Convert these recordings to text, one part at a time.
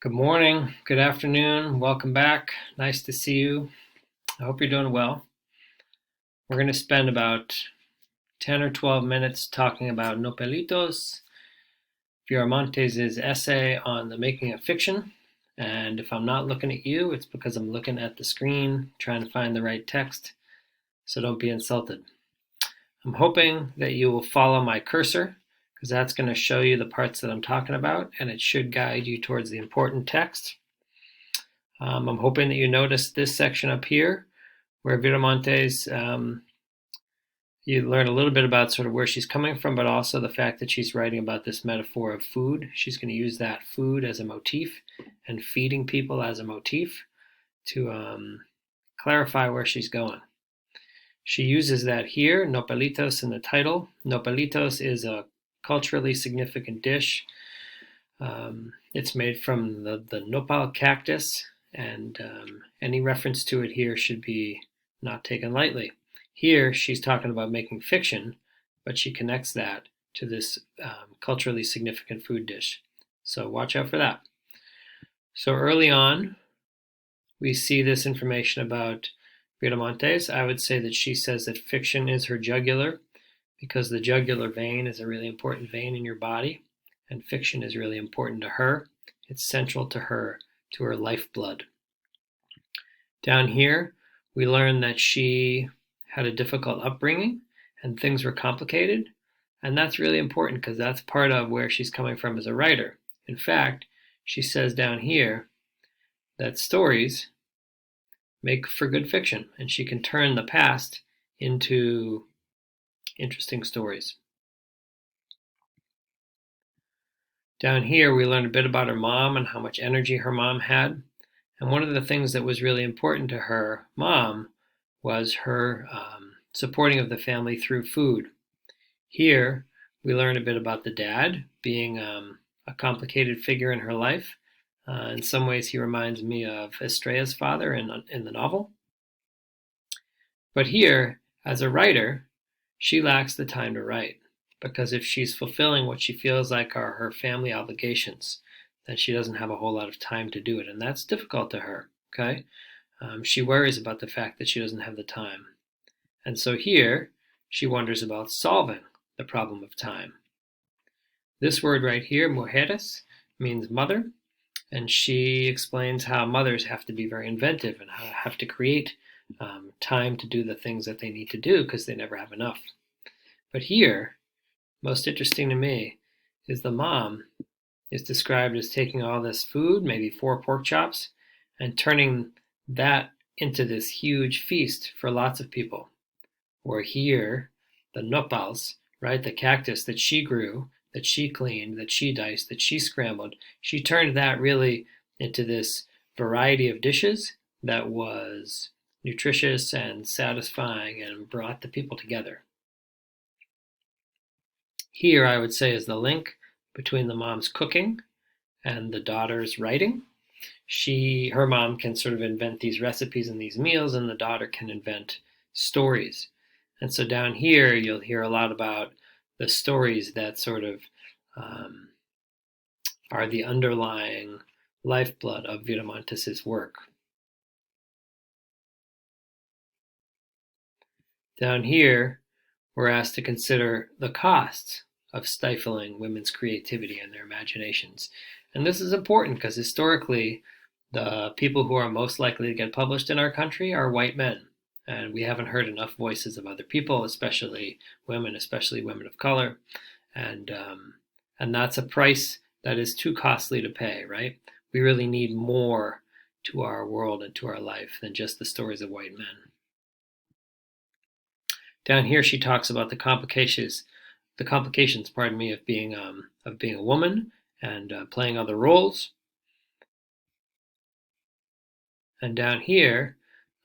Good morning, good afternoon, welcome back. Nice to see you. I hope you're doing well. We're going to spend about 10 or 12 minutes talking about Nopalitos, Viramontes' essay on the making of fiction. And if I'm not looking at you, it's because I'm looking at the screen, trying to find the right text, so don't be insulted. I'm hoping that you will follow my cursor, because that's going to show you the parts that I'm talking about, and it should guide you towards the important text. I'm hoping that you notice this section up here where Viramontes, you learn a little bit about sort of where she's coming from, but also the fact that she's writing about this metaphor of food. She's going to use that food as a motif and feeding people as a motif to clarify where she's going. She uses that here, Nopalitos, in the title. Nopalitos is a culturally significant dish. It's made from the nopal cactus, and any reference to it here should be not taken lightly. Here, she's talking about making fiction, but she connects that to this culturally significant food dish. So watch out for that. So early on, we see this information about Viramontes. I would say that she says that fiction is her jugular, because the jugular vein is a really important vein in your body, and fiction is really important to her. It's central to her lifeblood. Down here, we learn that she had a difficult upbringing and things were complicated, and that's really important because that's part of where she's coming from as a writer. In fact, she says down here that stories make for good fiction, and she can turn the past into interesting stories. Down here, we learn a bit about her mom and how much energy her mom had. And one of the things that was really important to her mom was her supporting of the family through food. Here, we learn a bit about the dad being a complicated figure in her life. In some ways, he reminds me of Estrella's father in the novel. But here, as a writer, she lacks the time to write, because if she's fulfilling what she feels like are her family obligations, then she doesn't have a whole lot of time to do it, and that's difficult to her, okay? She worries about the fact that she doesn't have the time. And so here, she wonders about solving the problem of time. This word right here, mujeres, means mother, and she explains how mothers have to be very inventive and have to create time to do the things that they need to do because they never have enough. But here, most interesting to me, is the mom is described as taking all this food, maybe 4 pork chops, and turning that into this huge feast for lots of people. Or here, the nopals, right, the cactus that she grew, that she cleaned, that she diced, that she scrambled, she turned that really into this variety of dishes that was nutritious and satisfying and brought the people together. Here, I would say, is the link between the mom's cooking and the daughter's writing. Her mom can sort of invent these recipes and these meals, and the daughter can invent stories. And so down here, you'll hear a lot about the stories that sort of are the underlying lifeblood of Viramontes' work. Down here, we're asked to consider the costs of stifling women's creativity and their imaginations. And this is important because historically, the people who are most likely to get published in our country are white men. And we haven't heard enough voices of other people, especially women of color. And that's a price that is too costly to pay, right? We really need more to our world and to our life than just the stories of white men. Down here, she talks about the complications, of being a woman and playing other roles. And down here,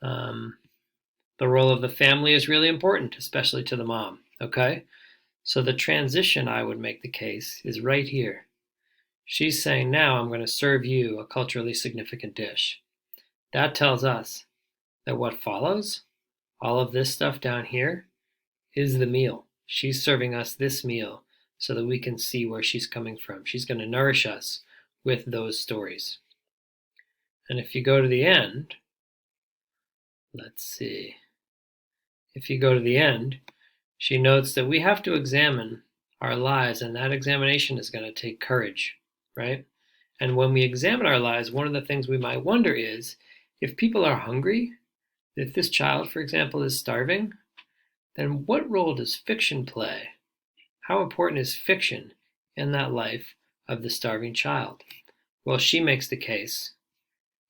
the role of the family is really important, especially to the mom. Okay, so the transition, I would make the case, is right here. She's saying, now I'm going to serve you a culturally significant dish. That tells us that what follows, all of this stuff down here, is the meal. She's serving us this meal so that we can see where she's coming from. She's going to nourish us with those stories. And if you go to the end, let's see. If you go to the end, she notes that we have to examine our lives, and that examination is going to take courage, right? And when we examine our lives, one of the things we might wonder is if people are hungry, if this child, for example, is starving, then what role does fiction play? How important is fiction in that life of the starving child? Well, she makes the case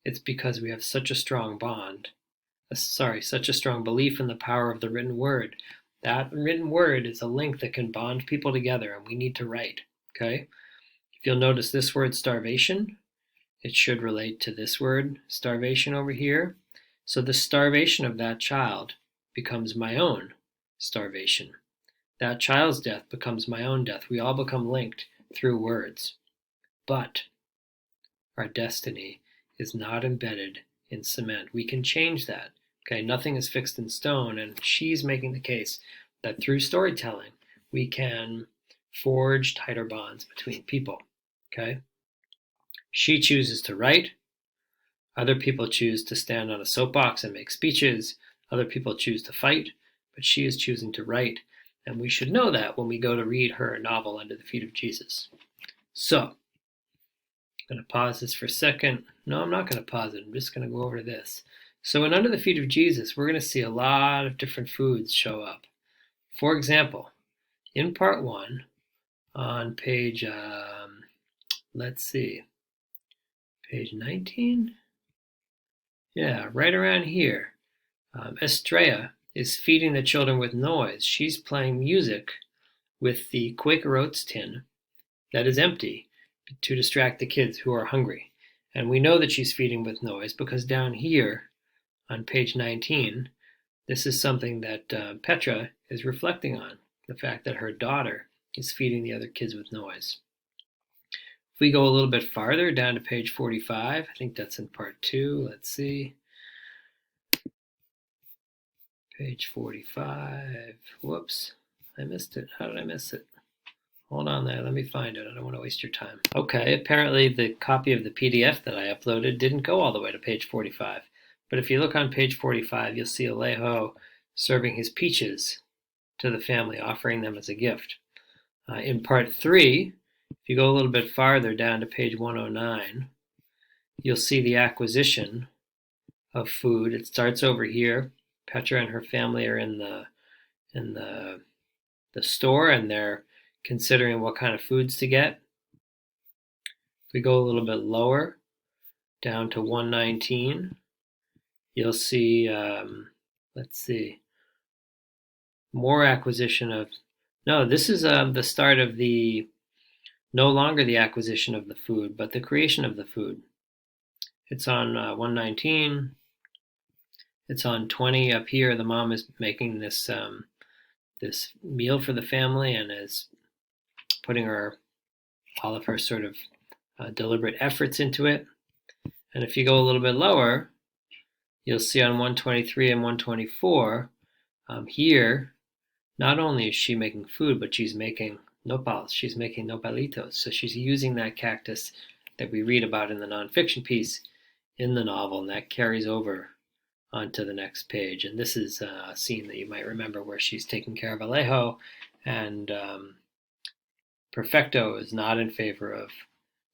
it's because we have such a strong such a strong belief in the power of the written word. That written word is a link that can bond people together, and we need to write, okay? If you'll notice this word starvation, it should relate to this word starvation over here. So the starvation of that child becomes my own starvation. That child's death becomes my own death. We all become linked through words. But our destiny is not embedded in cement. We can change that. Okay, nothing is fixed in stone, and she's making the case that through storytelling we can forge tighter bonds between people. Okay, she chooses to write. Other people choose to stand on a soapbox and make speeches. Other people choose to fight, but she is choosing to write, and we should know that when we go to read her novel Under the Feet of Jesus. So, I'm going to pause this for a second. No, I'm not going to pause it. I'm just going to go over to this. So in Under the Feet of Jesus, we're going to see a lot of different foods show up. For example, in part 1, on page, let's see, page 19? Yeah, right around here. Estrella is feeding the children with noise. She's playing music with the Quaker Oats tin that is empty to distract the kids who are hungry. And we know that she's feeding with noise because down here on page 19, this is something that Petra is reflecting on, the fact that her daughter is feeding the other kids with noise. If we go a little bit farther down to page 45, I think that's in part 2, let's see. Page 45, whoops, I missed it. How did I miss it? Hold on there, let me find it. I don't want to waste your time. Okay, apparently the copy of the PDF that I uploaded didn't go all the way to page 45. But if you look on page 45, you'll see Alejo serving his peaches to the family, offering them as a gift. In part 3, if you go a little bit farther down to page 109, you'll see the acquisition of food. It starts over here. Petra and her family are in the store, and they're considering what kind of foods to get. If we go a little bit lower, down to 119, you'll see, let's see, more acquisition of, no, this is the start of the, no longer the acquisition of the food, but the creation of the food. It's on 119. It's on 20 up here. The mom is making this this meal for the family and is putting all of her sort of deliberate efforts into it. And if you go a little bit lower, you'll see on 123 and 124, here, not only is she making food, but she's making nopals. She's making nopalitos. So she's using that cactus that we read about in the nonfiction piece in the novel, and that carries over onto the next page. And this is a scene that you might remember where she's taking care of Alejo, and Perfecto is not in favor of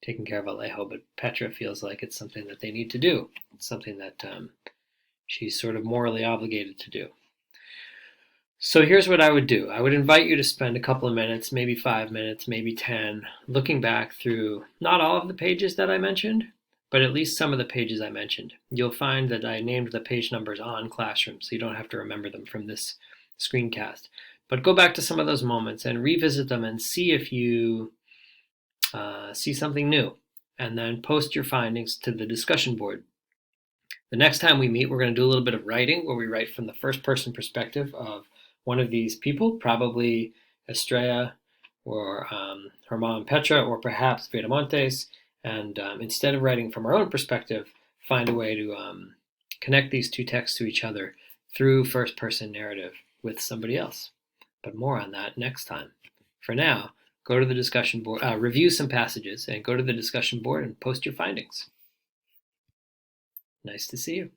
taking care of Alejo, but Petra feels like it's something that they need to do. It's something that she's sort of morally obligated to do. So here's what I would do. I would invite you to spend a couple of minutes, maybe 5 minutes, maybe 10, looking back through not all of the pages that I mentioned, but at least some of the pages I mentioned. You'll find that I named the page numbers on Classroom, so you don't have to remember them from this screencast. But go back to some of those moments and revisit them and see if you see something new, and then post your findings to the discussion board. The next time we meet, we're going to do a little bit of writing, where we write from the first person perspective of one of these people, probably Estrella or her mom Petra, or perhaps Viramontes, and instead of writing from our own perspective, find a way to connect these two texts to each other through first person narrative with somebody else. But more on that next time. For now, go to the discussion board, review some passages, and go to the discussion board and post your findings. Nice to see you.